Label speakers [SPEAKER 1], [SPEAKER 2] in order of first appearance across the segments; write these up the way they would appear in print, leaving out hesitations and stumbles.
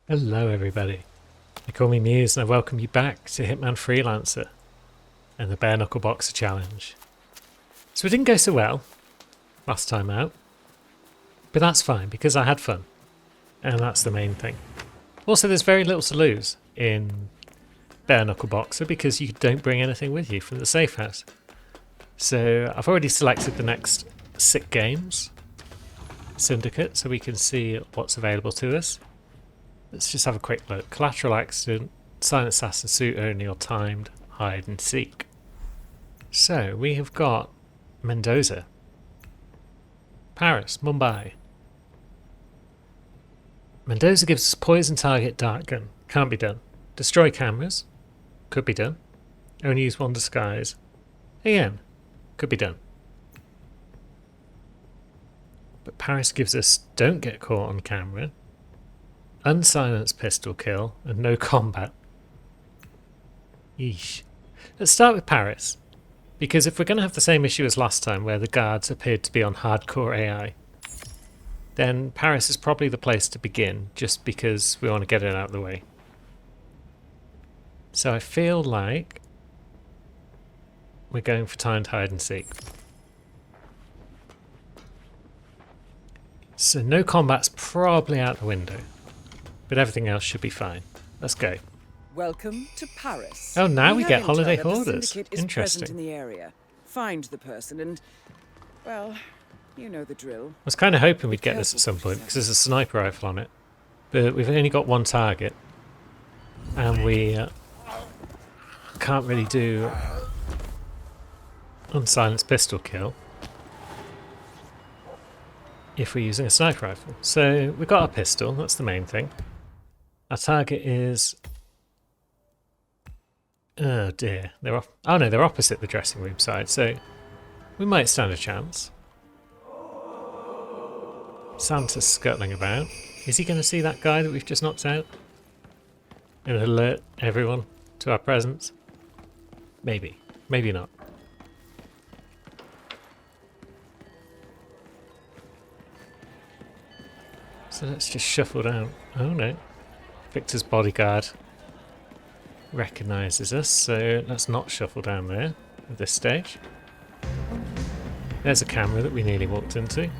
[SPEAKER 1] Hello everybody, they call me Muse and I welcome you back to Hitman Freelancer and the Bare Knuckle Boxer Challenge. So it didn't go so well last time out, but that's fine because I had fun and that's the main thing. Also there's very little to lose in Bare Knuckle Boxer because you don't bring anything with you from the safe house. So I've already selected the next 6 games, Syndicate, so we can see what's available to us. Let's just have a quick look. Collateral Accident, Silent Assassin, Suit Only or Timed, Hide and Seek. So we have got Mendoza, Paris, Mumbai. Mendoza gives us Poison Target, Dart Gun. Can't be done. Destroy Cameras. Could be done. Only use one disguise. Again, could be done. But Paris gives us Don't Get Caught on Camera, Unsilenced Pistol Kill, and No Combat. Yeesh. Let's start with Paris, because if we're going to have the same issue as last time where the guards appeared to be on hardcore AI, then Paris is probably the place to begin, just because we want to get it out of the way. So I feel like we're going for Timed Hide and Seek. So No Combat's probably out the window, but everything else should be fine. Let's go.
[SPEAKER 2] Welcome to Paris.
[SPEAKER 1] Oh, now we
[SPEAKER 2] have
[SPEAKER 1] get
[SPEAKER 2] intel
[SPEAKER 1] holiday
[SPEAKER 2] that the
[SPEAKER 1] orders.
[SPEAKER 2] syndicate is
[SPEAKER 1] Interesting.
[SPEAKER 2] present in the area. Find the person and, well, you know the drill.
[SPEAKER 1] I was kind of hoping we'd get this at some point because there's a sniper rifle on it, but we've only got one target, and we can't really do unsilenced pistol kill if we're using a sniper rifle. So we've got a pistol, that's the main thing. Our target is... oh dear, they're off. Oh no, they're opposite the dressing room side, so we might stand a chance. Santa's scuttling about. Is he going to see that guy that we've just knocked out and alert everyone to our presence? Maybe, maybe not. So let's just shuffle down. Oh no. Victor's bodyguard recognises us, so let's not shuffle down there at this stage. There's a camera that we nearly walked into.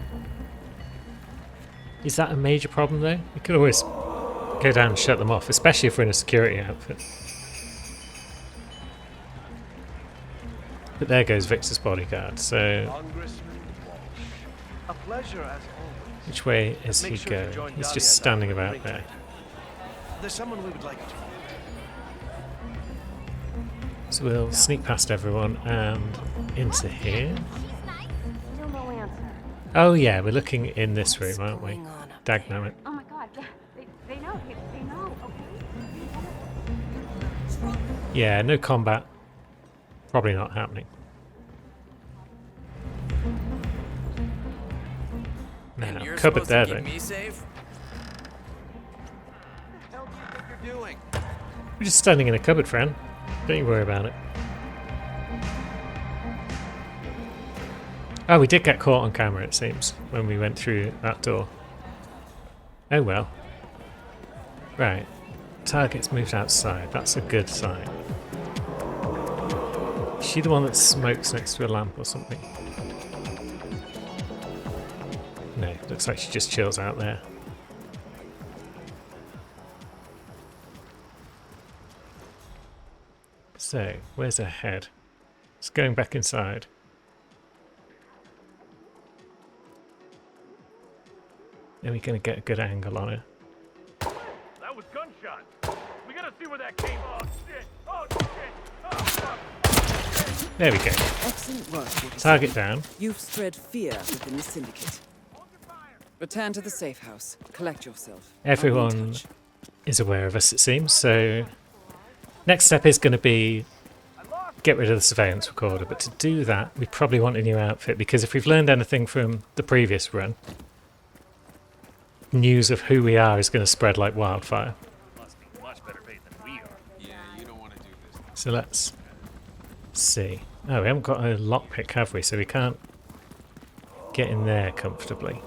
[SPEAKER 1] Is that a major problem though? We could always go down and shut them off, especially if we're in a security outfit. But there goes Victor's bodyguard, so...
[SPEAKER 3] A pleasure as always.
[SPEAKER 1] which way is he
[SPEAKER 3] Make sure to
[SPEAKER 1] going?
[SPEAKER 3] join
[SPEAKER 1] He's
[SPEAKER 3] Dahlia
[SPEAKER 1] just
[SPEAKER 3] down
[SPEAKER 1] standing
[SPEAKER 3] in the
[SPEAKER 1] about
[SPEAKER 3] break
[SPEAKER 1] there.
[SPEAKER 3] room. There's someone we would like to talk to.
[SPEAKER 1] So we'll sneak past everyone and into here.
[SPEAKER 4] Still no answer.
[SPEAKER 1] Oh yeah, we're looking in this room, aren't we?
[SPEAKER 2] Going on up
[SPEAKER 1] Dagnammit.
[SPEAKER 4] Oh my god, they know, they know, okay?
[SPEAKER 1] Yeah, no combat. Probably not happening.
[SPEAKER 5] And
[SPEAKER 1] Now,
[SPEAKER 5] you're
[SPEAKER 1] cupboard
[SPEAKER 5] supposed
[SPEAKER 1] there
[SPEAKER 5] to keep
[SPEAKER 1] though.
[SPEAKER 5] me safe?
[SPEAKER 3] What the hell do you think you're doing?
[SPEAKER 1] We're just standing in a cupboard, friend. Don't you worry about it. Oh, we did get caught on camera, it seems, when we went through that door. Oh well. Right. Target's moved outside. That's a good sign. Is she the one that smokes next to a lamp or something? No, looks like she just chills out there. So, where's her head? It's going back inside. Then we're going to get a good angle on her.
[SPEAKER 3] That was gunshot. We gotta see where that came from. Oh shit! Oh shit! Oh fuck!
[SPEAKER 1] There we go.
[SPEAKER 2] Excellent work, Wookiee.
[SPEAKER 1] Target down.
[SPEAKER 2] You've spread fear within the syndicate. Return to the safe house. Collect yourself. I'll be in
[SPEAKER 1] Everyone
[SPEAKER 2] touch.
[SPEAKER 1] is aware of us, it seems, so next step is going to be get rid of the surveillance recorder, but to do that we probably want a new outfit, because if we've learned anything from the previous run, news of who we are is going to spread like wildfire.
[SPEAKER 3] Must be much better paid than we are.
[SPEAKER 5] Yeah, you don't want to do this.
[SPEAKER 1] So let's see. Oh, we haven't got a lockpick, have we? So we can't get in there comfortably.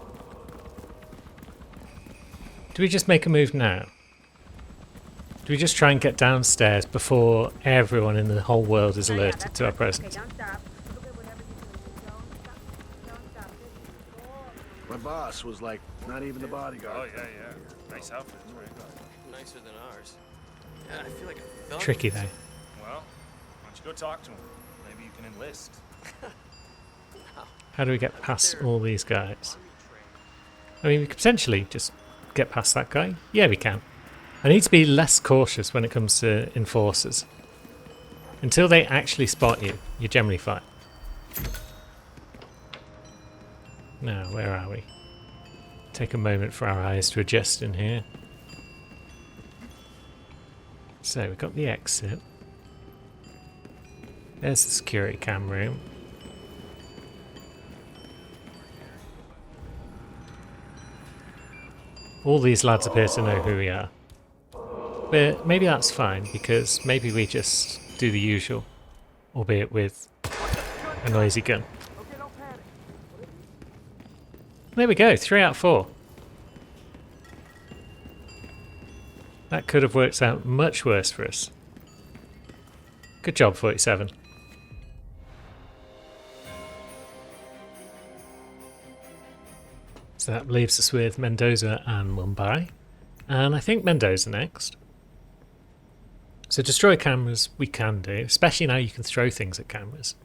[SPEAKER 1] Do we just make a move now? Do we just try and get downstairs before everyone in the whole world is alerted to our presence?
[SPEAKER 4] Okay, don't stop. Look at whatever you do. Don't stop. Don't stop. This is cool.
[SPEAKER 6] My boss was like, not even the bodyguard.
[SPEAKER 3] Oh, yeah. Nice outfit.
[SPEAKER 5] Nicer than ours. Yeah, I feel like a thug.
[SPEAKER 1] Tricky though.
[SPEAKER 3] Well, why don't you go talk to him? Maybe you can enlist.
[SPEAKER 1] How do we get past all these guys? I mean, we could potentially just get past that guy. Yeah, we can. I need to be less cautious when it comes to enforcers. Until they actually spot you, you're generally fine. Now, where are we? Take a moment for our eyes to adjust in here. So, we've got the exit. There's the security cam room. All these lads appear to know who we are. But maybe that's fine, because maybe we just do the usual, albeit with a noisy gun. There we go, 3 out of 4. That could have worked out much worse for us. Good job, 47. So that leaves us with Mendoza and Mumbai. And I think Mendoza next. So destroy cameras we can do, especially now you can throw things at cameras.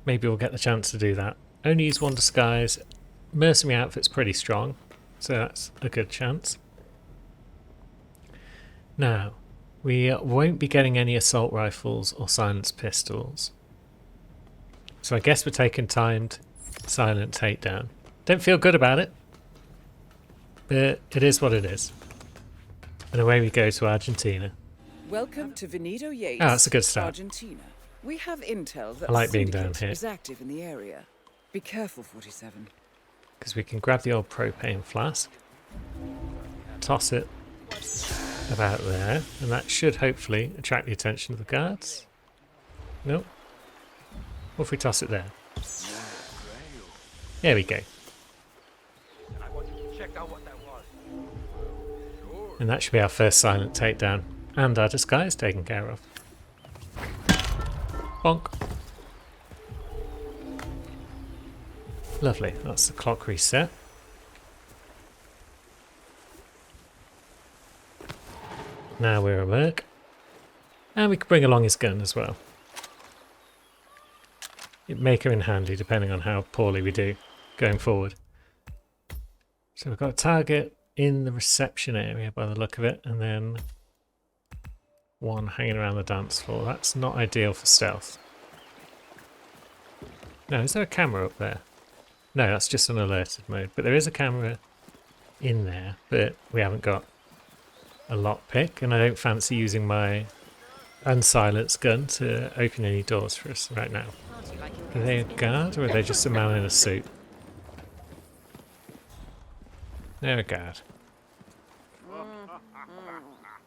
[SPEAKER 1] Maybe we'll get the chance to do that. Only use one disguise. Mercenary outfit's pretty strong, so that's a good chance. Now, we won't be getting any assault rifles or silenced pistols. So I guess we're taking timed silent takedown. Don't feel good about it, but it is what it is. And away we go to Argentina.
[SPEAKER 2] Welcome to Veneto Yates,
[SPEAKER 1] Oh, that's a good start.
[SPEAKER 2] Argentina. We have intel that
[SPEAKER 1] I like being
[SPEAKER 2] syndicate
[SPEAKER 1] down here.
[SPEAKER 2] is active in the area. Be careful, 47.
[SPEAKER 1] Because we can grab the old propane flask, toss it about there, and that should hopefully attract the attention of the guards. Nope. What if we toss it there? There we go.
[SPEAKER 3] I want you to check out what that was.
[SPEAKER 1] And that should be our first silent takedown. And our disguise taken care of. Bonk. Lovely, that's the clock reset. Now we're a merc. And we can bring along his gun as well. It may come in handy depending on how poorly we do going forward. So we've got a target in the reception area by the look of it, and then one hanging around the dance floor. That's not ideal for stealth. Now, is there a camera up there? No, that's just an alerted mode, but there is a camera in there, but we haven't got a lockpick, and I don't fancy using my unsilenced gun to open any doors for us right now. Are they a guard, or are they just a man in a suit? They're a guard.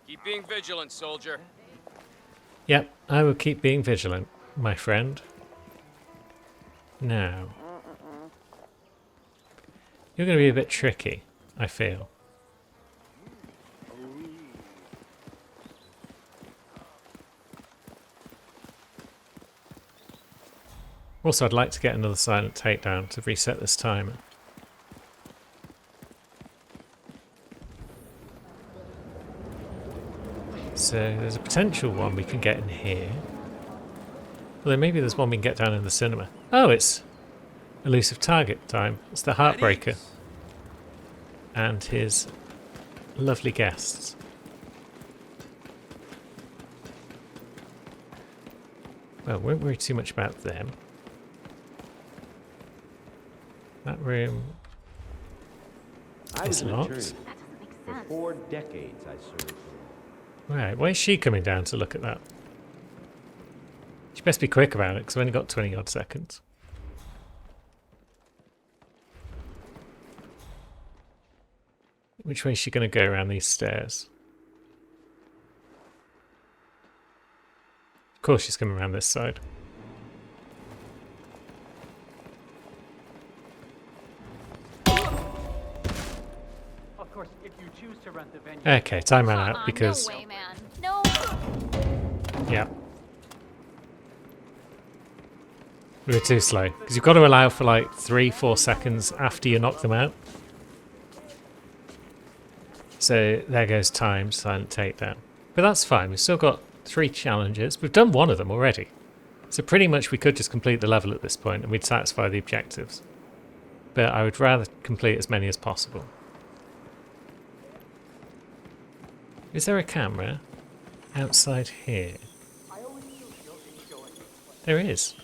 [SPEAKER 5] Keep being vigilant, soldier.
[SPEAKER 1] Yep, I will keep being vigilant, my friend. Now, you're going to be a bit tricky, I feel. Also, I'd like to get another silent takedown to reset this timer. So there's a potential one we can get in here. Although maybe there's one we can get down in the cinema. Oh, it's elusive target time. It's the Heartbreaker and his lovely guests. Well, won't worry too much about them. That room is locked.
[SPEAKER 7] For 4 decades I served.
[SPEAKER 1] Right, why is she coming down to look at that? She best be quick about it, because I've only got 20 odd seconds. Which way is she going to go around these stairs? Of course she's coming around this side.
[SPEAKER 8] Of course, if you choose to rent
[SPEAKER 1] Okay, time ran out
[SPEAKER 8] Uh-uh,
[SPEAKER 1] because...
[SPEAKER 8] no way, man. No.
[SPEAKER 1] Yeah. We were too slow. Because you've got to allow for like 3-4 seconds after you knock them out. So there goes time, silent takedown. But that's fine, we've still got 3 challenges. We've done one of them already. So pretty much we could just complete the level at this point and we'd satisfy the objectives. But I would rather complete as many as possible. Is there a camera outside here? There is.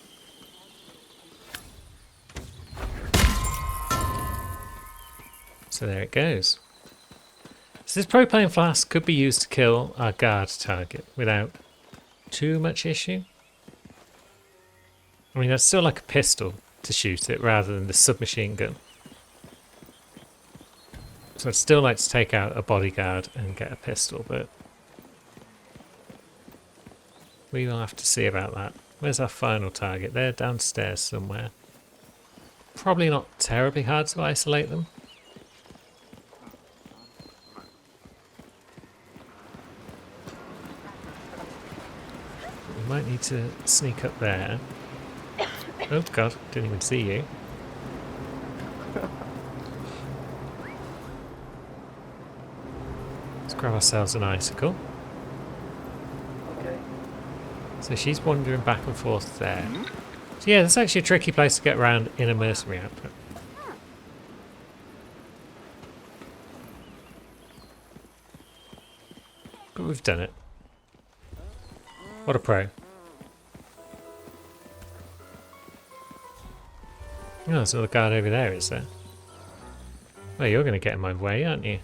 [SPEAKER 1] So there it goes. So this propane flask could be used to kill our guard target without too much issue. I mean, that's still like a pistol to shoot it rather than the submachine gun. So I'd still like to take out a bodyguard and get a pistol, but we will have to see about that. Where's our final target? They're downstairs somewhere. Probably not terribly hard to isolate them. We might need to sneak up there. Oh god, didn't even see you. Let's grab ourselves an icicle.
[SPEAKER 6] Okay.
[SPEAKER 1] So she's wandering back and forth there. So yeah, that's actually a tricky place to get around in a mercenary outfit. But we've done it. What a pro. Oh, there's another guard over there, is there? Well, you're going to get in my way, aren't you?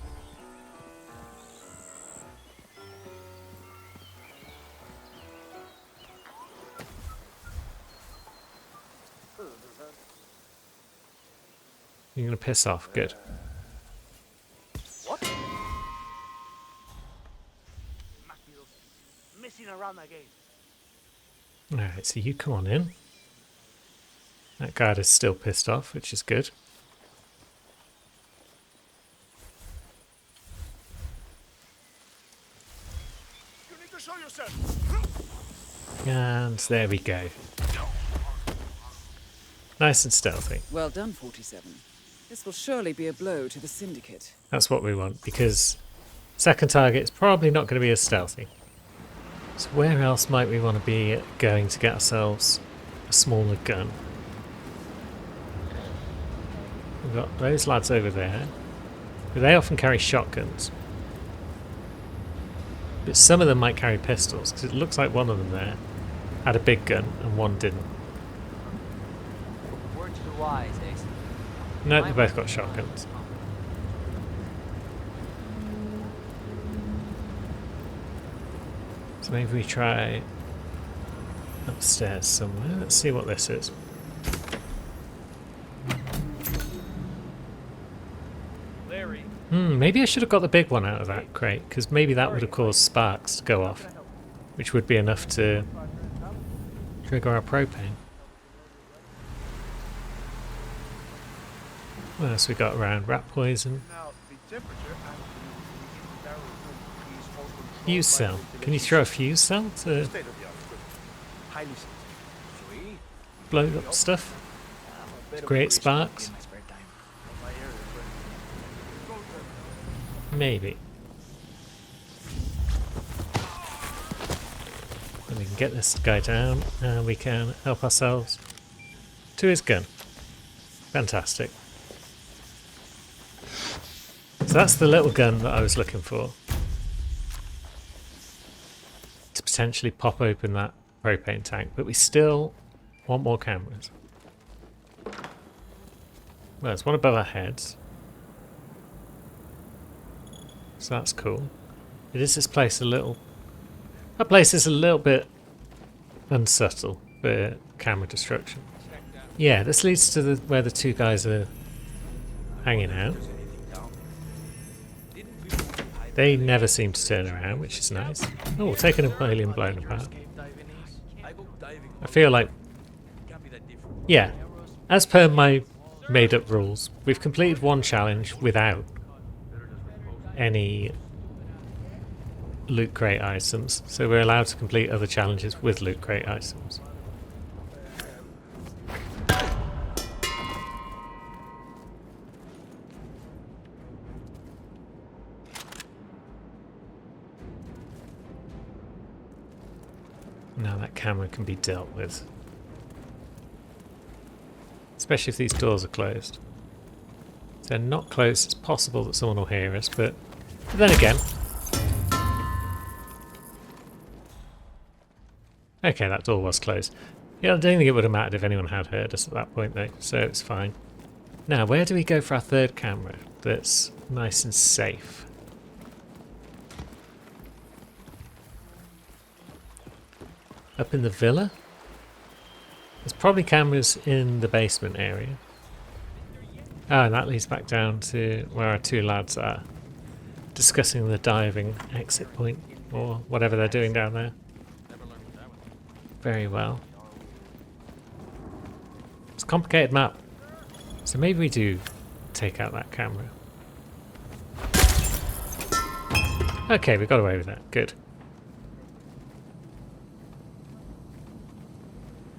[SPEAKER 1] You're going to piss off. Good.
[SPEAKER 3] What? Messing around again.
[SPEAKER 1] Alright, so you come on in. That guard is still pissed off, which is good.
[SPEAKER 3] You need to show yourself.
[SPEAKER 1] And there we go. Nice and stealthy.
[SPEAKER 2] Well done, 47. This will surely be a blow to the Syndicate.
[SPEAKER 1] That's what we want, because second target is probably not going to be as stealthy. So where else might we want to be going to get ourselves a smaller gun? We've got those lads over there, but they often carry shotguns. But some of them might carry pistols, because it looks like one of them there had a big gun and one didn't.
[SPEAKER 9] Word to the wise, Ace.
[SPEAKER 1] No, they both got shotguns. So maybe we try upstairs somewhere. Let's see what this is.
[SPEAKER 3] Larry.
[SPEAKER 1] Maybe I should have got the big one out of that crate, because maybe that would have caused sparks to go off, which would be enough to trigger our propane. What else we got around? Rat poison.
[SPEAKER 6] Now, the temperature and
[SPEAKER 1] Fuse cell. Can you throw a fuse cell to
[SPEAKER 6] state of the art equipment. Highly sensitive. Sweet.
[SPEAKER 1] blow up stuff? Create sparks? Maybe. And we can get this guy down and we can help ourselves to his gun. Fantastic. So that's the little gun that I was looking for. To potentially pop open that propane tank, but we still want more cameras. Well, there's one above our heads. So that's cool. It is this place a little... That place is a little bit unsubtle for camera destruction. Yeah, this leads to where the two guys are hanging out. They never seem to turn around, which is nice. Oh, taking an alien blown apart. I feel like... Yeah, as per my made up rules, we've completed one challenge without any loot crate items, so we're allowed to complete other challenges with loot crate items. Now that camera can be dealt with. Especially if these doors are closed. If they're not closed, it's possible that someone will hear us, but then again... Okay, that door was closed. Yeah, I don't think it would have mattered if anyone had heard us at that point though, so it's fine. Now, where do we go for our third camera that's nice and safe? Up in the villa? There's probably cameras in the basement area. Ah, and that leads back down to where our two lads are, discussing the diving exit point, or whatever they're doing down there. Very well. It's a complicated map, so maybe we do take out that camera. Okay, we got away with that. Good.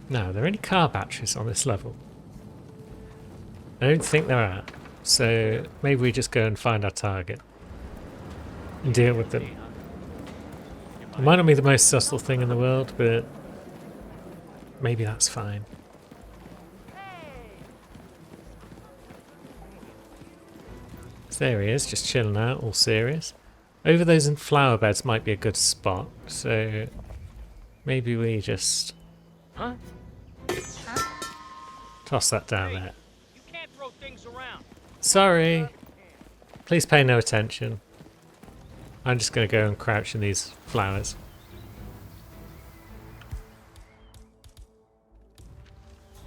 [SPEAKER 1] Now, are there any car batteries on this level? I don't think there are, so maybe we just go and find our target and deal with them. It might not be the most subtle thing in the world, but maybe that's fine. So there he is, just chilling out, all serious. Over those flower beds might be a good spot, so maybe we just toss that down there.
[SPEAKER 3] You can't throw things around.
[SPEAKER 1] Sorry. Please pay no attention. I'm just going to go and crouch in these flowers.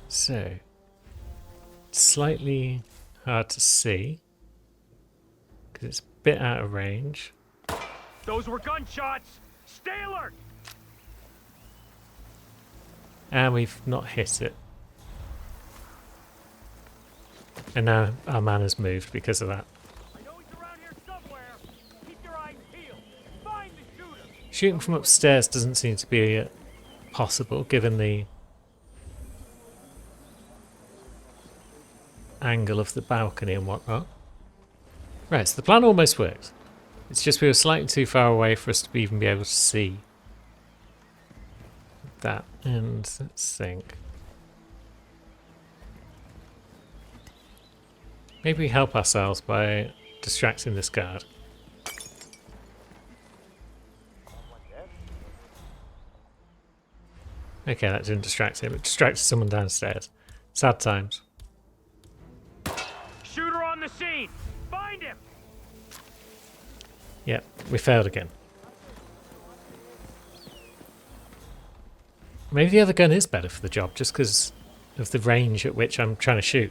[SPEAKER 1] So, slightly hard to see because it's a bit out of range.
[SPEAKER 3] Those were gunshots. Stay alert.
[SPEAKER 1] And we've not hit it. And now our man has moved because of that.
[SPEAKER 3] I know he's around here somewhere. Keep your eyes peeled. Find the shooter.
[SPEAKER 1] Shooting from upstairs doesn't seem to be possible given the angle of the balcony and whatnot. Right, so the plan almost worked. It's just we were slightly too far away for us to even be able to see that. And let's think. Maybe we help ourselves by distracting this guard. Okay, that didn't distract him. It distracted someone downstairs. Sad times.
[SPEAKER 3] Shooter on the scene. Find him.
[SPEAKER 1] Yep, we failed again. Maybe the other gun is better for the job just because of the range at which I'm trying to shoot.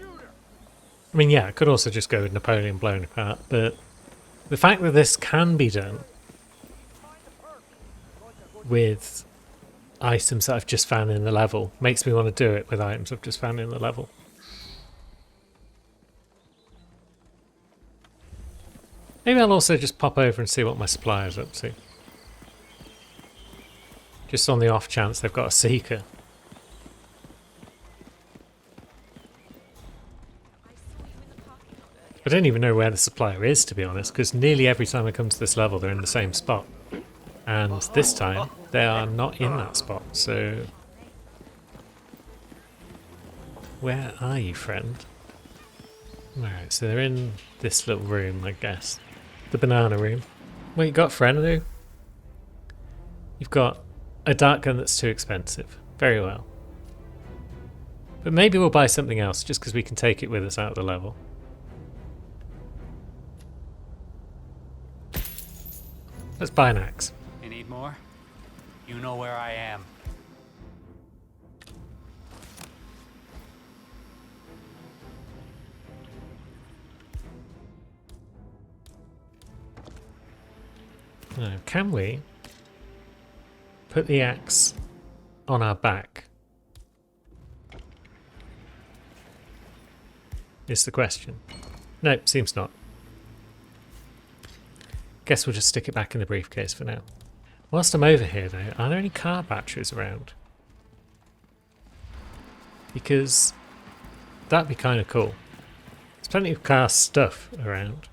[SPEAKER 1] I mean, yeah, I could also just go with Napoleon blown apart, but the fact that this can be done with items that I've just found in the level makes me want to do it with items I've just found in the level. Maybe I'll also just pop over and see what my supplier's up to. Just on the off chance they've got a seeker. I don't even know where the supplier is, to be honest, because nearly every time I come to this level they're in the same spot. And this time they are not in that spot, so... Where are you, friend? Alright, so they're in this little room, I guess. The banana room. What you got, friend? You've got a dart gun that's too expensive. Very well. But maybe we'll buy something else, just because we can take it with us out of the level. Let's buy an axe.
[SPEAKER 8] You need more? You know where I am.
[SPEAKER 1] Now, can we put the axe on our back? Is the question. Nope, seems not. Guess we'll just stick it back in the briefcase for now. Whilst I'm over here though, are there any car batteries around? Because that'd be kind of cool. There's plenty of car stuff around.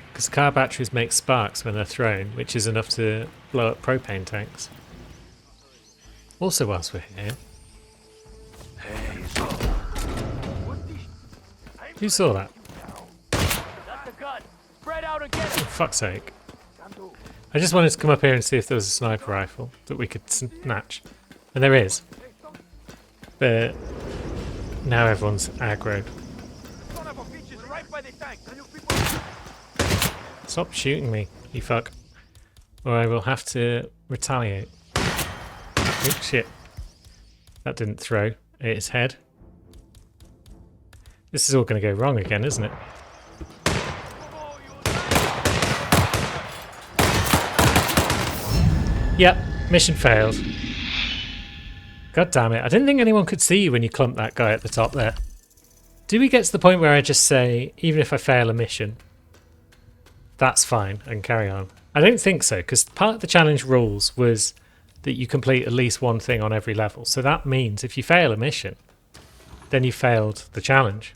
[SPEAKER 1] Because car batteries make sparks when they're thrown, which is enough to blow up propane tanks. Also, whilst we're here, who saw that?
[SPEAKER 3] That's the gun. Spread out and get it.
[SPEAKER 1] For fuck's sake. I just wanted to come up here and see if there was a sniper rifle that we could snatch. And there is. But now everyone's aggroed.
[SPEAKER 6] Son of a bitch is right by the tank.
[SPEAKER 1] Stop shooting me, you fuck. Or I will have to retaliate. Oh shit. That didn't throw at his head. This is all going to go wrong again, isn't it? Yep, mission failed. God damn it, I didn't think anyone could see you when you clumped that guy at the top there. Do we get to the point where I just say, even if I fail a mission, that's fine and carry on? I don't think so, because part of the challenge rules was that you complete at least one thing on every level. So that means if you fail a mission, then you failed the challenge.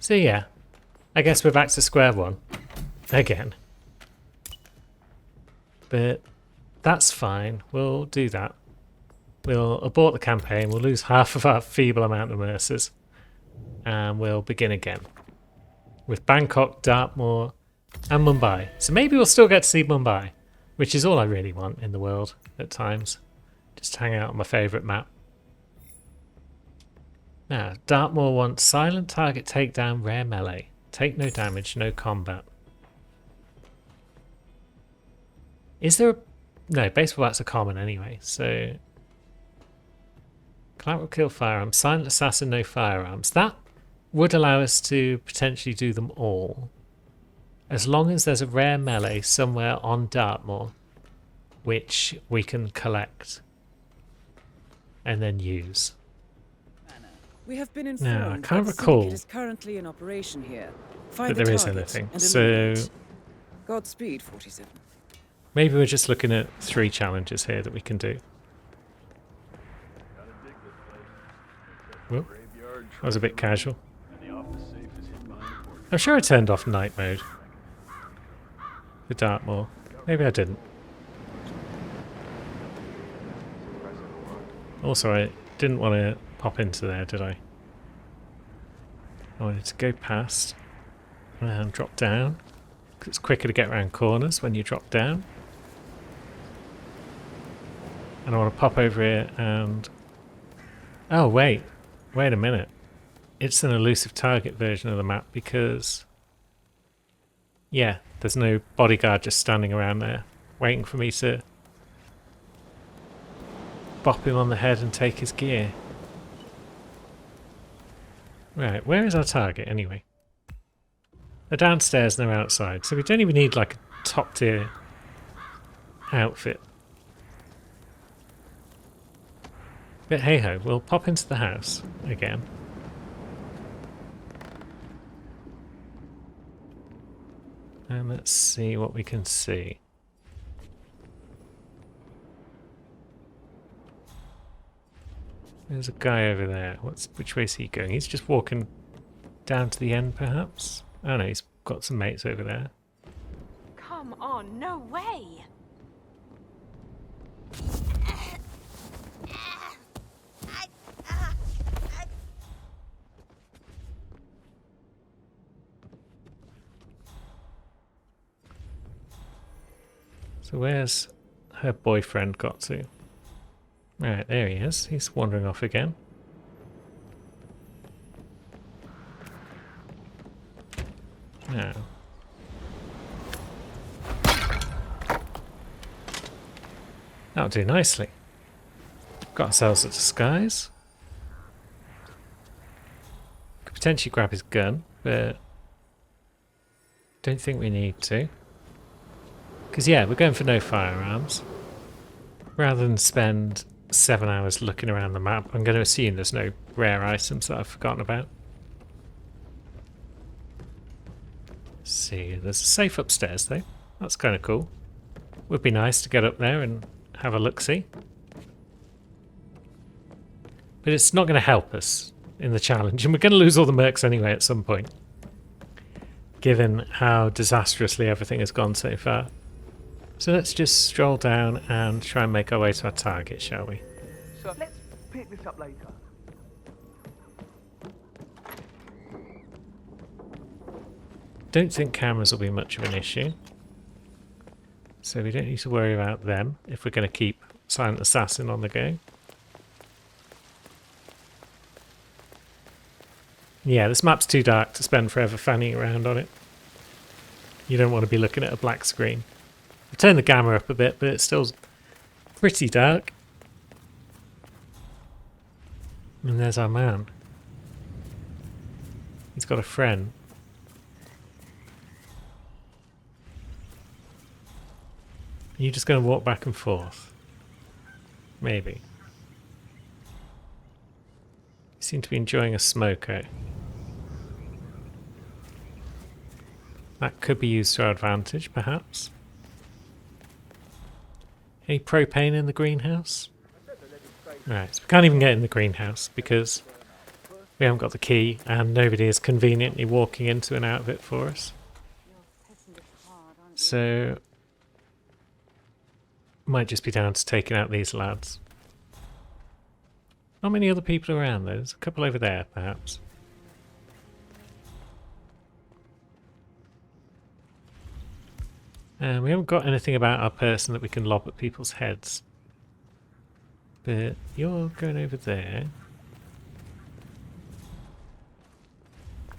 [SPEAKER 1] So yeah, I guess we're back to square one again. But that's fine, we'll do that. We'll abort the campaign, we'll lose half of our feeble amount of mercers, and we'll begin again. With Bangkok, Dartmoor, and Mumbai. So maybe we'll still get to see Mumbai, which is all I really want in the world at times. Just hang out on my favourite map. Now, Dartmoor wants silent target takedown, rare melee. Take no damage, no combat. Is there a... No, baseball bats are common anyway, so... Collateral kill firearms, silent assassin, no firearms. That would allow us to potentially do them all. As long as there's a rare melee somewhere on Dartmoor, which we can collect and then use.
[SPEAKER 2] We have been
[SPEAKER 1] Now, I
[SPEAKER 2] informed
[SPEAKER 1] can't
[SPEAKER 2] that
[SPEAKER 1] recall
[SPEAKER 2] Syndicate is currently in operation here. Find
[SPEAKER 1] that
[SPEAKER 2] the
[SPEAKER 1] there is
[SPEAKER 2] target
[SPEAKER 1] anything.
[SPEAKER 2] and
[SPEAKER 1] So
[SPEAKER 2] eliminate. Godspeed, 47.
[SPEAKER 1] maybe we're just looking at 3 challenges here that we can do. Well, that was a bit casual. I'm sure I turned off night mode for Dartmoor. Maybe I didn't. Also, I didn't want to pop into there, did I? I wanted to go past and drop down, because it's quicker to get around corners when you drop down. And I want to pop over here and... Oh, wait a minute. It's an elusive target version of the map because... Yeah, there's no bodyguard just standing around there waiting for me to bop him on the head and take his gear. Right, where is our target anyway? They're downstairs and they're outside, so we don't even need like a top tier outfit. But hey ho, we'll pop into the house again. And let's see what we can see. There's a guy over there. Which way is he going? He's just walking down to the end, perhaps? Oh no, he's got some mates over there.
[SPEAKER 4] Come on, no way!
[SPEAKER 1] So where's her boyfriend got to? Right, there he is. He's wandering off again. Now. That'll do nicely. Got ourselves a disguise. Could potentially grab his gun, but don't think we need to. Because yeah, we're going for no firearms. Rather than spend 7 hours looking around the map, I'm going to assume there's no rare items that I've forgotten about. See, there's a safe upstairs though. That's kind of cool. Would be nice to get up there and have a look-see. But it's not going to help us in the challenge, and we're going to lose all the mercs anyway at some point, given how disastrously everything has gone so far. So let's just stroll down and try and make our way to our target, shall we?
[SPEAKER 6] So let's pick this up later.
[SPEAKER 1] Don't think cameras will be much of an issue, so we don't need to worry about them if we're going to keep Silent Assassin on the go. Yeah, this map's too dark to spend forever fanning around on it. You don't want to be looking at a black screen. I've turned the gamma up a bit, but it's still pretty dark. And there's our man. He's got a friend. Are you just going to walk back and forth? Maybe. You seem to be enjoying a smoke out. That could be used to our advantage, perhaps. Any propane in the greenhouse? Right, so we can't even get in the greenhouse because we haven't got the key and nobody is conveniently walking into and out of it for us. So, might just be down to taking out these lads. Not many other people around though, there's a couple over there perhaps. And we haven't got anything about our person that we can lob at people's heads. But you're going over there.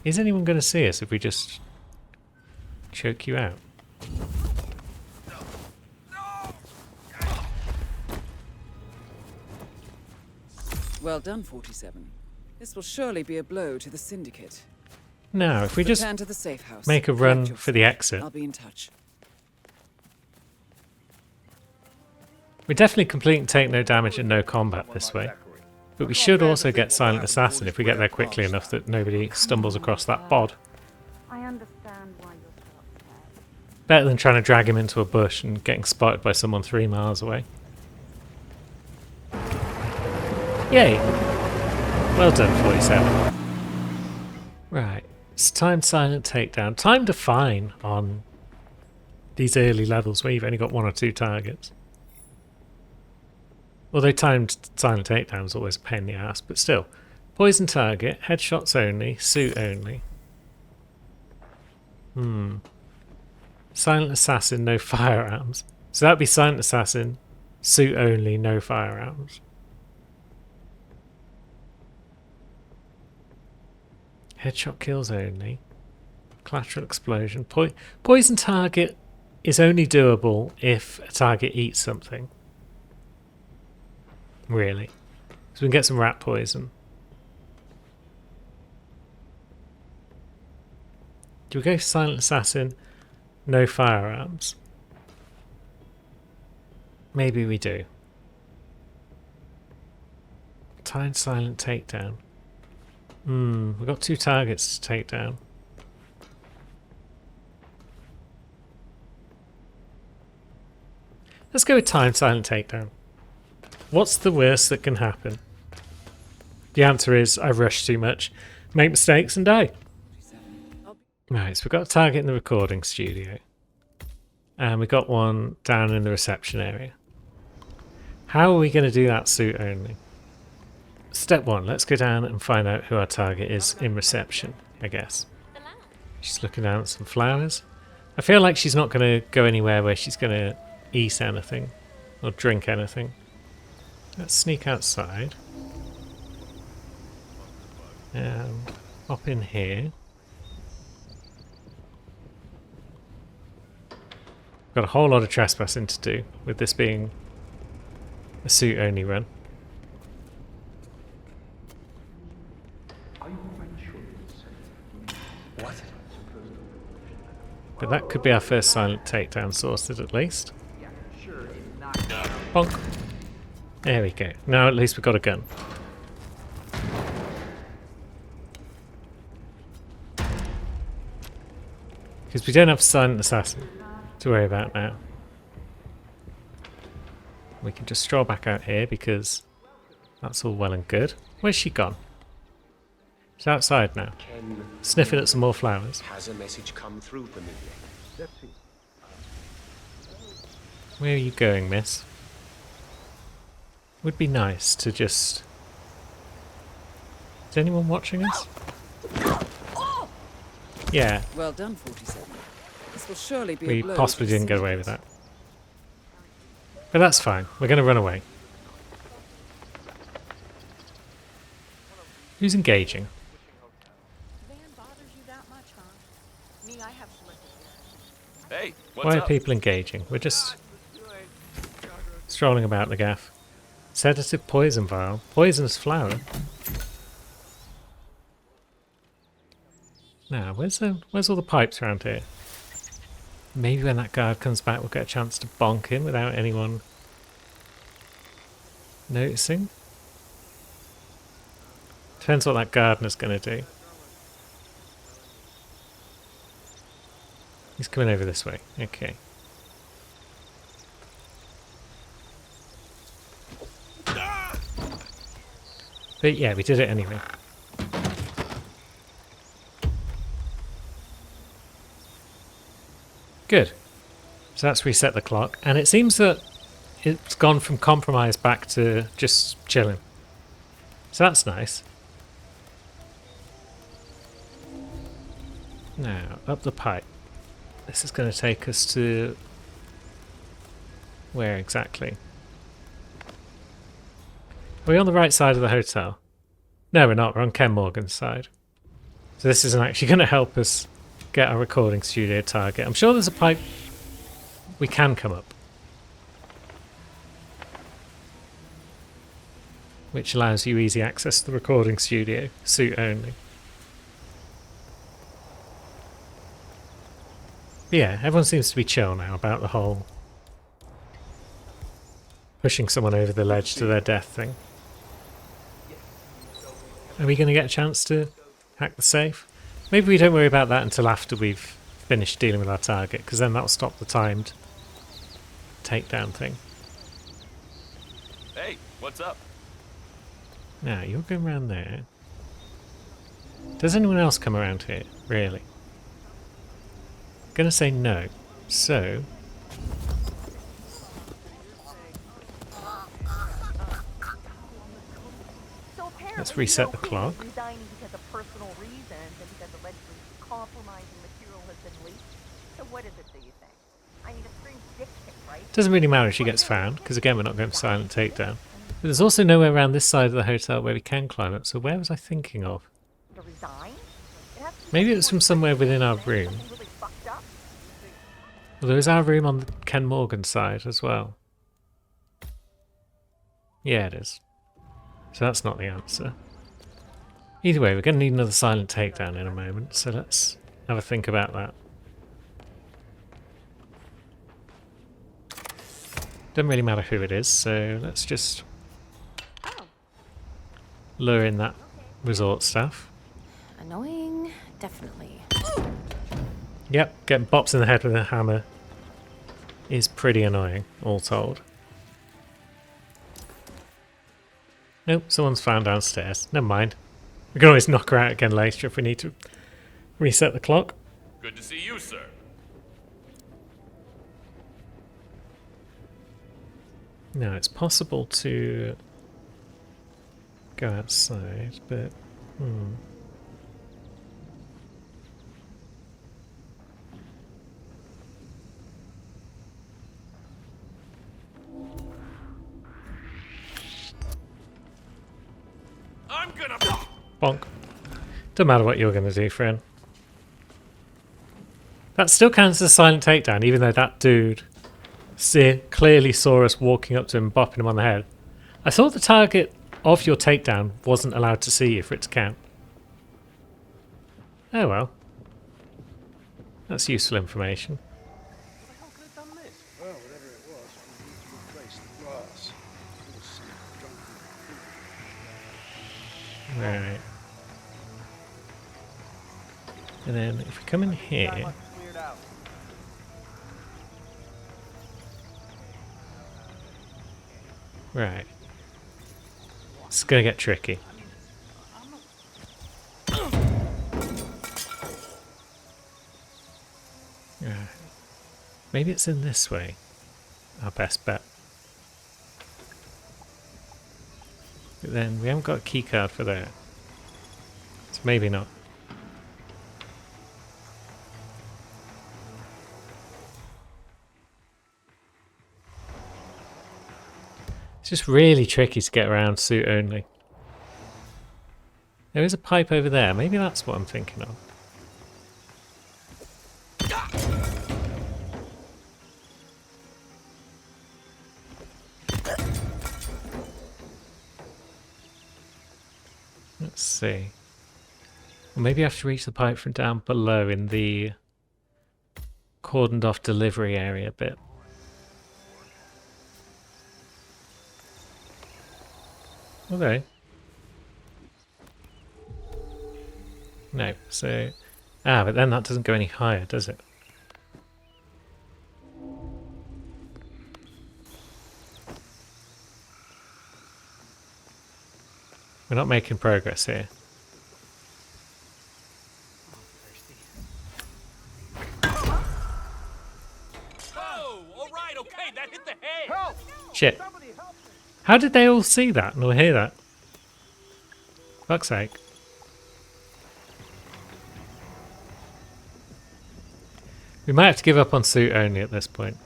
[SPEAKER 1] Is anyone going to see us if we just choke you out?
[SPEAKER 2] Well done, 47. This will surely be a blow to the Syndicate.
[SPEAKER 1] Now, if we just
[SPEAKER 2] Return to the safe house.
[SPEAKER 1] make a run
[SPEAKER 2] Collect
[SPEAKER 1] for the
[SPEAKER 2] yourself.
[SPEAKER 1] exit.
[SPEAKER 2] I'll be in touch.
[SPEAKER 1] We're definitely completing take no damage and no combat this way. But we should also get Silent Assassin if we get there quickly enough that nobody stumbles across that bod.
[SPEAKER 4] I understand why you're so upset.
[SPEAKER 1] Better than trying to drag him into a bush and getting spotted by someone 3 miles away. Yay! Well done, 47. Right, it's timed silent takedown. Timed to fine on these early levels where you've only got 1 or 2 targets. Although timed silent takedown is always a pain in the ass, but still. Poison target, headshots only, suit only. Silent assassin, no firearms. So that'd be silent assassin, suit only, no firearms. Headshot kills only. Collateral explosion. Poison target is only doable if a target eats something. Really. So we can get some rat poison. Do we go silent assassin? No firearms. Maybe we do. Timed silent takedown. We've got 2 targets to take down. Let's go with timed silent takedown. What's the worst that can happen? The answer is I rush too much, make mistakes and die. Right, so we've got a target in the recording studio. And we've got one down in the reception area. How are we going to do that suit only? Step 1, let's go down and find out who our target is in reception, I guess. She's looking down at some flowers. I feel like she's not going to go anywhere where she's going to eat anything or drink anything. Let's sneak outside and hop in here. Got a whole lot of trespassing to do with this being a suit only run. But that could be our first silent takedown sorted at least. Bonk. There we go. Now at least we've got a gun. Because we don't have Silent Assassin to worry about now. We can just stroll back out here because that's all well and good. Where's she gone? She's outside now, sniffing at some more flowers.
[SPEAKER 9] Has a message come through for me?
[SPEAKER 6] Let's see.
[SPEAKER 1] Where are you going, miss? Would be nice to just... Is anyone watching us? Yeah,
[SPEAKER 2] Well done, 47. This will surely be a
[SPEAKER 1] we
[SPEAKER 2] blow
[SPEAKER 1] possibly
[SPEAKER 2] to the
[SPEAKER 1] didn't get away with
[SPEAKER 2] syndicate.
[SPEAKER 1] that. But that's fine. We're going to run away. Who's engaging?
[SPEAKER 4] Van bothers you that much, huh? Me, I have Felicity.
[SPEAKER 3] Hey, what's
[SPEAKER 1] Why are
[SPEAKER 3] up?
[SPEAKER 1] people engaging? We're just strolling about the gaff. Sedative poison vial. Poisonous flower. Now, where's all the pipes around here? Maybe when that guard comes back we'll get a chance to bonk him without anyone noticing. Depends what that gardener's going to do. He's coming over this way. Okay. But yeah, we did it anyway. Good. So that's reset the clock. And it seems that it's gone from compromise back to just chilling. So that's nice. Now, up the pipe. This is going to take us to... Where exactly? Are we on the right side of the hotel? No, we're not. We're on Ken Morgan's side. So this isn't actually going to help us get our recording studio target. I'm sure there's a pipe we can come up, which allows you easy access to the recording studio, suit only. But yeah, everyone seems to be chill now about the whole pushing someone over the ledge to their death thing. Are we going to get a chance to hack the safe? Maybe we don't worry about that until after we've finished dealing with our target, because then that'll stop the timed takedown thing.
[SPEAKER 3] Hey, what's up?
[SPEAKER 1] Now, you're going around there. Does anyone else come around here, really? I'm going to say no. So,
[SPEAKER 4] So apparently
[SPEAKER 1] let's reset the
[SPEAKER 4] Bill
[SPEAKER 1] clock.
[SPEAKER 4] is resigning because of personal reasons and because allegedly compromising material has been leaked. So what is it that you think? I mean, a strange dick pic, right?
[SPEAKER 1] Doesn't really matter if she gets found, because again, we're not going for silent takedown. But there's also nowhere around this side of the hotel where we can climb up, so where was I thinking of?
[SPEAKER 4] To resign? It has to be
[SPEAKER 1] Maybe it was from somewhere within our room.
[SPEAKER 4] something really fucked up.
[SPEAKER 1] Well, there is our room on the Ken Morgan side as well. Yeah, it is. So that's not the answer. Either way, we're going to need another silent takedown in a moment, so let's have a think about that. Doesn't really matter who it is, so let's just lure in that resort staff.
[SPEAKER 4] Annoying, definitely.
[SPEAKER 1] Yep, getting bops in the head with a hammer is pretty annoying, all told. Nope, someone's found downstairs. Never mind. We can always knock her out again later if we need to reset the clock.
[SPEAKER 3] Good to see you, sir.
[SPEAKER 1] Now, it's possible to go outside, but...
[SPEAKER 3] I'm gonna...
[SPEAKER 1] Bonk. Don't matter what you're going to do, friend. That still counts as a silent takedown, even though that dude clearly saw us walking up to him, bopping him on the head. I thought the target of your takedown wasn't allowed to see you for it to count. Oh well. That's useful information.
[SPEAKER 6] How could have done this? Well, whatever it was, we need to replace the glass.
[SPEAKER 1] Right. And then if we come in here, Right. It's gonna get tricky. Right. Maybe it's in this way. Our best bet. But then we haven't got a key card for that. So maybe not. It's just really tricky to get around suit only. There is a pipe over there. Maybe that's what I'm thinking of. Let's see. Well, maybe I have to reach the pipe from down below in the cordoned off delivery area bit. Okay. No, so... Ah, but then that doesn't go any higher, does it? We're not making progress here.
[SPEAKER 3] Oh, all right, okay, that hit the head.
[SPEAKER 1] Shit. How did they all see that nor hear that? Fuck's sake. We might have to give up on suit only at this point.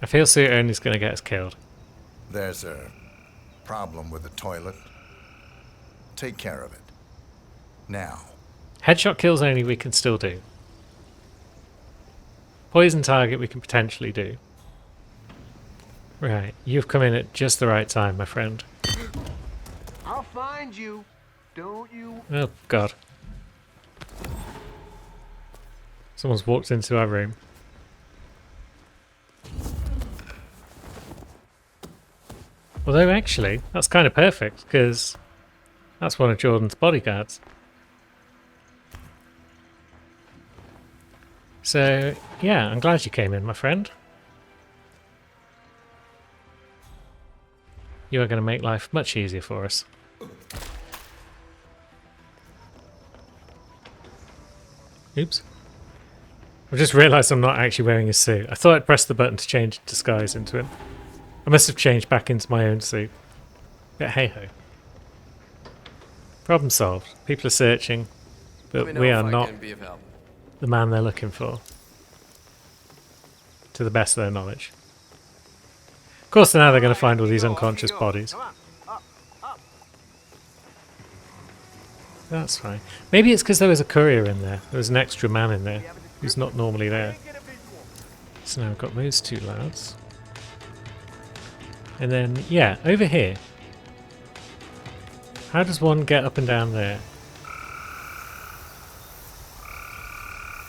[SPEAKER 1] I feel suit only is going to get us killed.
[SPEAKER 10] There's a problem with the toilet. Take care of it. Now.
[SPEAKER 1] Headshot kills only we can still do. Poison target we can potentially do. Right, you've come in at just the right time, my friend.
[SPEAKER 6] I'll find you. Don't you?
[SPEAKER 1] Oh, God. Someone's walked into our room. Although, actually, that's kind of perfect, because that's one of Jordan's bodyguards. So, yeah, I'm glad you came in, my friend. You are going to make life much easier for us. Oops. I've just realised I'm not actually wearing a suit. I thought I'd press the button to change disguise into him. I must have changed back into my own suit. But hey-ho. Problem solved. People are searching, but we are not the man they're looking for. To the best of their knowledge. Of course, now they're going to find all these unconscious bodies. That's fine. Maybe it's because there was a courier in there. There was an extra man in there who's not normally there. So now we've got those two lads. And then, yeah, over here. How does one get up and down there?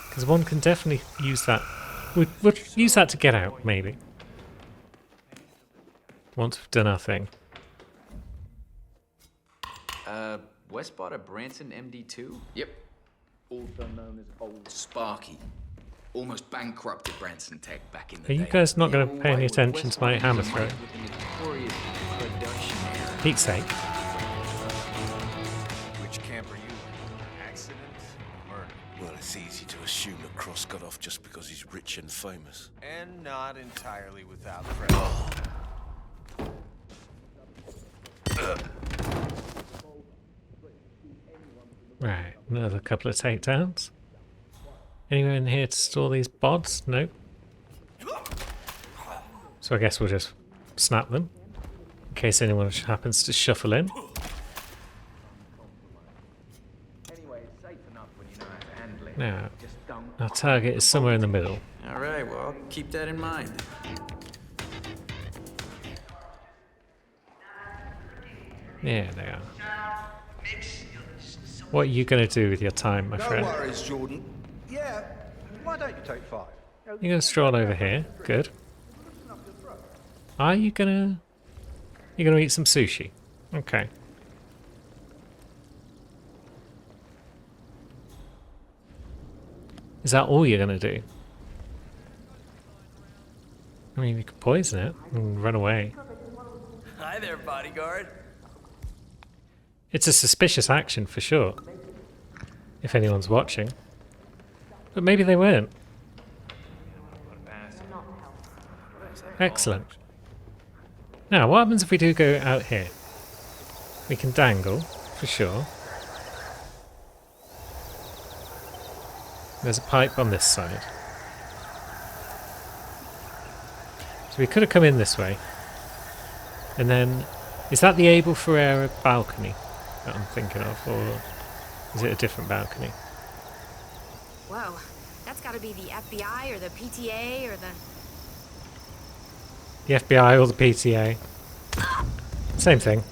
[SPEAKER 1] Because one can definitely use that. We'll use that to get out, maybe. Once we've done our thing.
[SPEAKER 11] Westbot Branson MD2? Yep. Also known as Old Sparky. Almost bankrupted Branson Tech back in the day.
[SPEAKER 1] Are you guys not going to pay any attention to my hammer throw? Pete's sake.
[SPEAKER 6] Which camp are you in? Accident? Murder?
[SPEAKER 9] Well, it's easy to assume that Cross got off just because he's rich and famous.
[SPEAKER 6] And not entirely without credit.
[SPEAKER 1] Right, another couple of takedowns. Anyone in here to store these bods? Nope. So I guess we'll just snap them. In case anyone happens to shuffle in. Now, our target is somewhere in the middle.
[SPEAKER 11] Alright, well, I'll keep that in mind.
[SPEAKER 1] Yeah, they are. What are you going to do with your time, my friend?
[SPEAKER 6] No worries, Jordan. Yeah, why don't you take 5?
[SPEAKER 1] You're going to stroll over here. Good. Are you going to... You're going to eat some sushi? Okay. Is that all you're going to do? I mean, you could poison it and run away.
[SPEAKER 5] Hi there, bodyguard.
[SPEAKER 1] It's a suspicious action for sure, if anyone's watching. But maybe they weren't. Excellent. Now, what happens if we do go out here? We can dangle, for sure. There's a pipe on this side. So we could have come in this way. And then, is that the Abel Ferreira balcony that I'm thinking of, or is it a different balcony?
[SPEAKER 12] Whoa, that's gotta be the FBI or the PTA or the...
[SPEAKER 1] The FBI or the PTA. Same thing.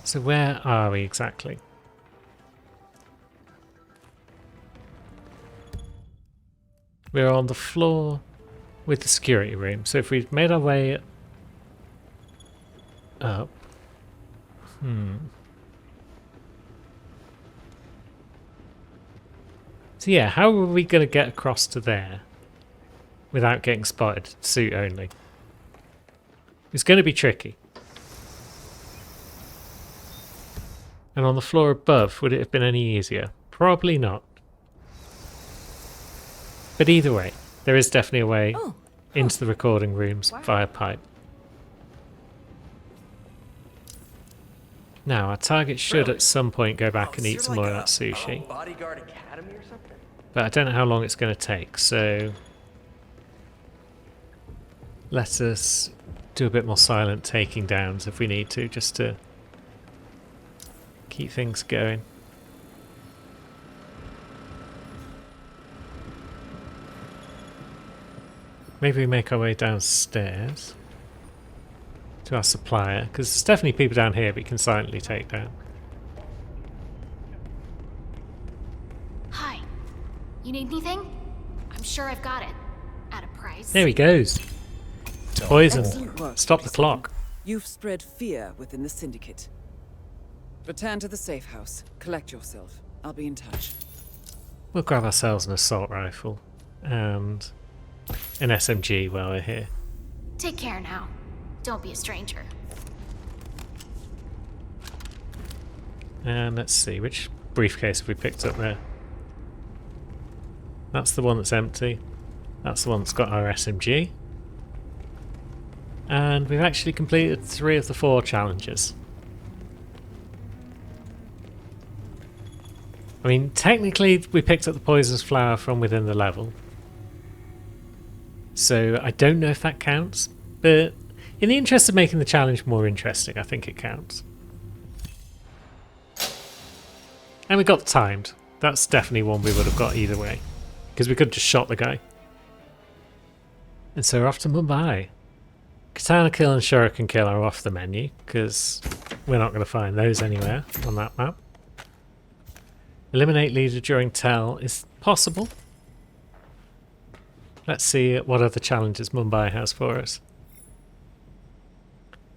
[SPEAKER 1] So where are we exactly? We're on the floor with the security room. So if we've made our way up... So yeah, how are we going to get across to there without getting spotted? Suit only. It's going to be tricky. And on the floor above, would it have been any easier? Probably not. But either way, there is definitely a way into the recording rooms via pipe. Now, our target should at some point go back and eat some more of that sushi.
[SPEAKER 5] Bodyguard Academy or something?
[SPEAKER 1] But I don't know how long it's going to take, so let us do a bit more silent taking downs if we need to, just to keep things going. Maybe we make our way downstairs to our supplier, because there's definitely people down here we can silently take down.
[SPEAKER 12] Hi. You need anything? I'm sure I've got it. At a price.
[SPEAKER 1] There he goes. Poison.
[SPEAKER 2] Excellent work,
[SPEAKER 1] Stop the
[SPEAKER 2] 47.
[SPEAKER 1] clock.
[SPEAKER 2] You've spread fear within the Syndicate. Return to the safe house. Collect yourself. I'll be in touch.
[SPEAKER 1] We'll grab ourselves an assault rifle and an SMG while we're here.
[SPEAKER 12] Take care now. Don't be a stranger.
[SPEAKER 1] And let's see, which briefcase have we picked up there? That's the one that's empty. That's the one that's got our SMG. And we've actually completed 3 of the 4 challenges. I mean, technically we picked up the poisonous flower from within the level. So I don't know if that counts, but in the interest of making the challenge more interesting, I think it counts. And we got timed. That's definitely one we would have got either way, because we could have just shot the guy. And so we're off to Mumbai. Katana kill and shuriken kill are off the menu, because we're not going to find those anywhere on that map. Eliminate leader during tell is possible. Let's see what other challenges Mumbai has for us.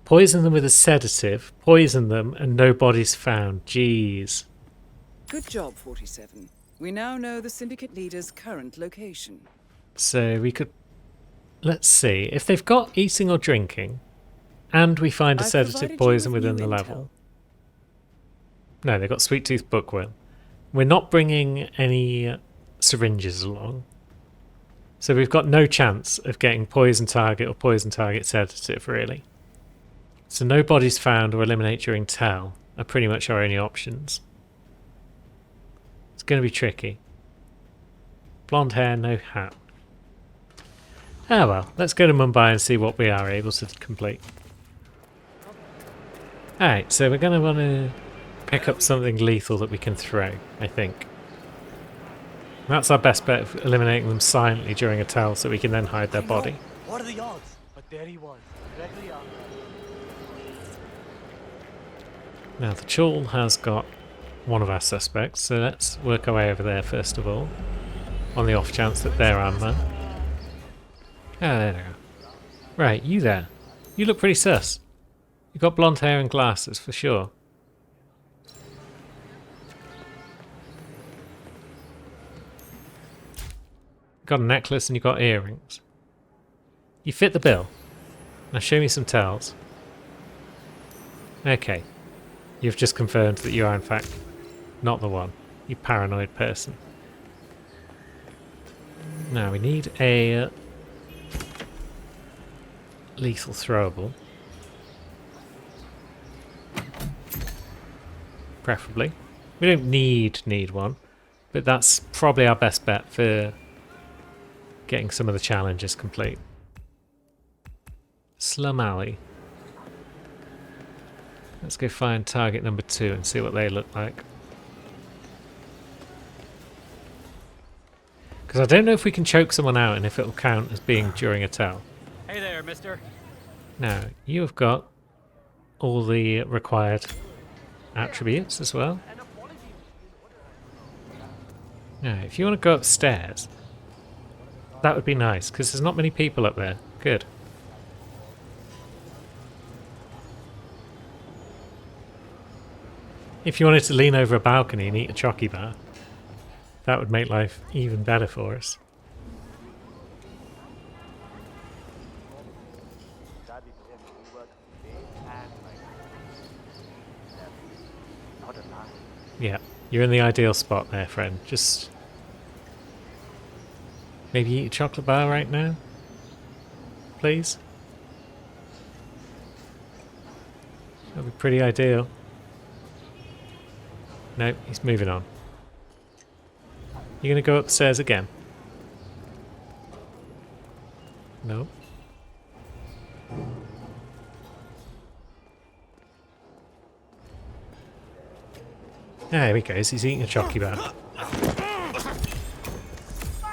[SPEAKER 1] Poison them with a sedative, poison them, and no bodies found. Jeez.
[SPEAKER 2] Good job, 47. We now know the Syndicate leader's current location.
[SPEAKER 1] So we could... Let's see. If they've got eating or drinking, and we find a
[SPEAKER 2] I've
[SPEAKER 1] sedative
[SPEAKER 2] provided
[SPEAKER 1] poison
[SPEAKER 2] you with
[SPEAKER 1] within
[SPEAKER 2] new
[SPEAKER 1] the
[SPEAKER 2] intel.
[SPEAKER 1] level. No, they've got Sweet Tooth Bookworm. We're not bringing any syringes along. So we've got no chance of getting poison target or poison target sedative, really. So no bodies found or eliminate during tell are pretty much our only options. It's going to be tricky. Blonde hair, no hat. Ah well, let's go to Mumbai and see what we are able to complete. Alright, so we're going to want to pick up something lethal that we can throw, I think. That's our best bet of eliminating them silently during a tell so we can then hide their body.
[SPEAKER 6] What are the odds? But there he was, directly out.
[SPEAKER 1] Now the Chul has got one of our suspects, so let's work our way over there first of all, on the off chance that they're our man. Ah, there they are. Right, you there. You look pretty sus. You got blonde hair and glasses for sure. You got a necklace and you got earrings. You fit the bill. Now show me some tells. Okay. You've just confirmed that you are in fact not the one. You paranoid person. Now we need a lethal throwable. Preferably. We don't need one, but that's probably our best bet for getting some of the challenges complete. Slum Alley. Let's go find target number 2 and see what they look like. Because I don't know if we can choke someone out and if it'll count as being during a tell.
[SPEAKER 8] Hey there, mister.
[SPEAKER 1] Now, you have got all the required attributes as well. Now, if you want to go upstairs, that would be nice, because there's not many people up there. Good. If you wanted to lean over a balcony and eat a chocky bar, that would make life even better for us. Yeah, you're in the ideal spot there, friend. Just maybe eat a chocolate bar right now, please. That'd be pretty ideal. No, he's moving on. You're gonna go upstairs again? No. There he goes, he's eating a chocky bar.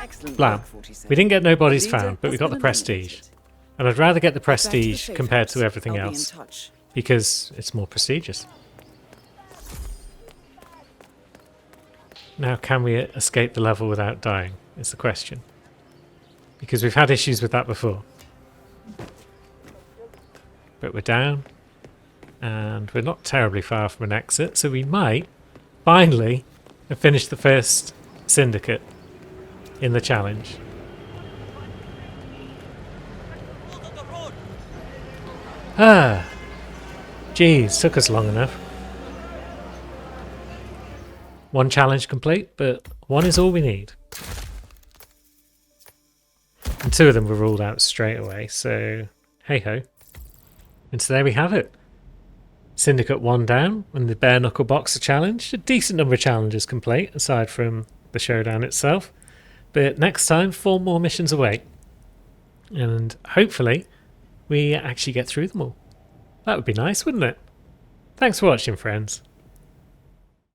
[SPEAKER 2] Excellent
[SPEAKER 1] Blam.
[SPEAKER 2] work, 47.
[SPEAKER 1] We didn't get no bodies
[SPEAKER 2] Leader
[SPEAKER 1] found, but we
[SPEAKER 2] has
[SPEAKER 1] got the
[SPEAKER 2] been
[SPEAKER 1] prestige.
[SPEAKER 2] eliminated.
[SPEAKER 1] And I'd rather get the
[SPEAKER 2] Back to the
[SPEAKER 1] prestige
[SPEAKER 2] safe
[SPEAKER 1] compared
[SPEAKER 2] house.
[SPEAKER 1] to everything
[SPEAKER 2] I'll be in
[SPEAKER 1] else,
[SPEAKER 2] touch.
[SPEAKER 1] because it's more prestigious. Now, can we escape the level without dying, is the question. Because we've had issues with that before. But we're down, and we're not terribly far from an exit, so we might finally have finished the first syndicate in the challenge. Ah, geez, took us long enough. One challenge complete, but one is all we need. And 2 of them were ruled out straight away, so hey ho. And so there we have it. Syndicate 1 down, and the bare knuckle boxer challenge. A decent number of challenges complete, aside from the showdown itself. But next time, 4 more missions await. And hopefully, we actually get through them all. That would be nice, wouldn't it? Thanks for watching, friends.